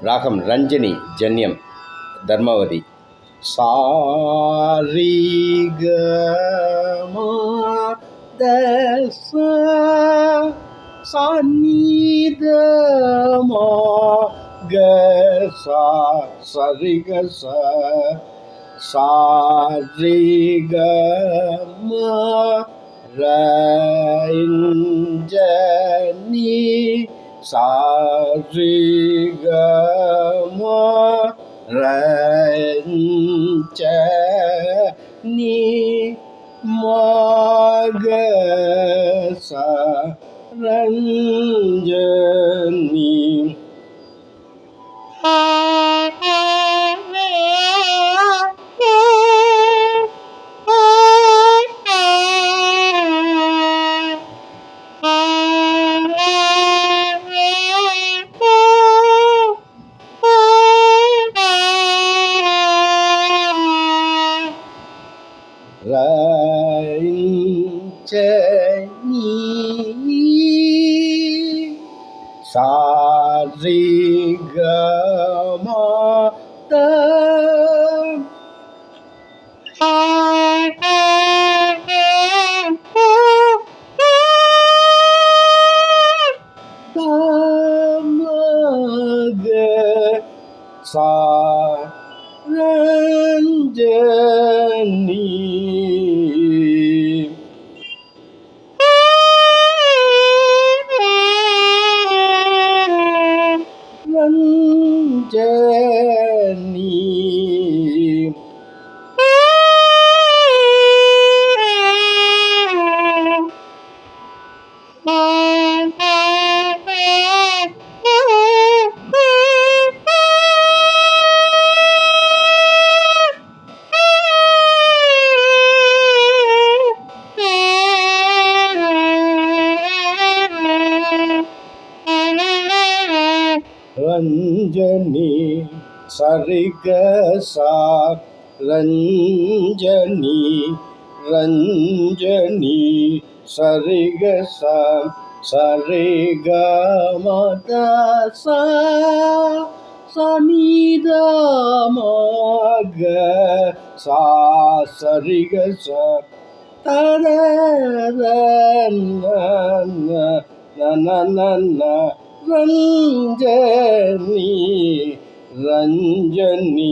ராகம் ரஞ்சனி ஜன்யம் தர்மவதி. சாரி க மா த சா சானி த மா க சா சரி க சா சாரி க மா ர ஞ்ச நீ சாரி க மா ர ஞ்ச நீ மா க சா ரஞ்சனி. சாரி க மா த சா ரஞ்சனி. ரஞ்சனி ரஞ்சனி சரி க சா ரஞ்சனி ரஞ்சனி சரி க சா சரி க ம த சா சனி த ம க சா சரி க சா த ர ந ரஞ்சனி ரஞ்சனி.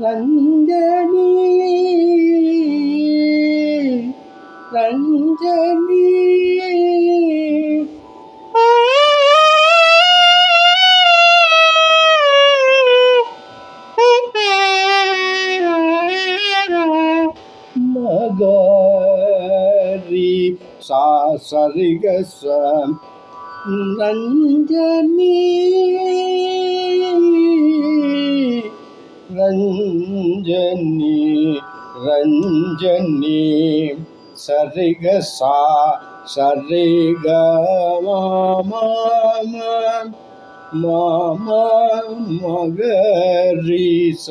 ரஞ்சனி ரஞ்சனி மகரி சா சரி க சா ரஞ்சனி ரஞ்சனி ரஞ்சனி சரி க சா சரி க மா மகரி ச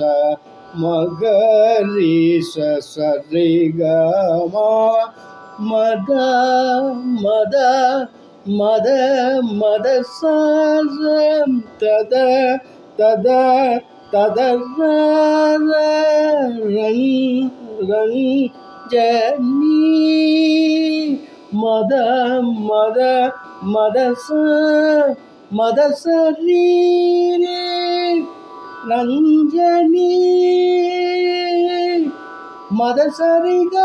மகரி ச சரி க மத மத மத மத சாரம் தத தத தத ரஞ்சனி மத மத மத ச மதசரீரே ரஞ்சனி மதசரிக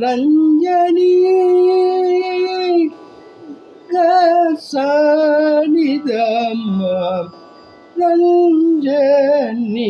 ரஞ்சனி கசனிதம் ரஞ்சனி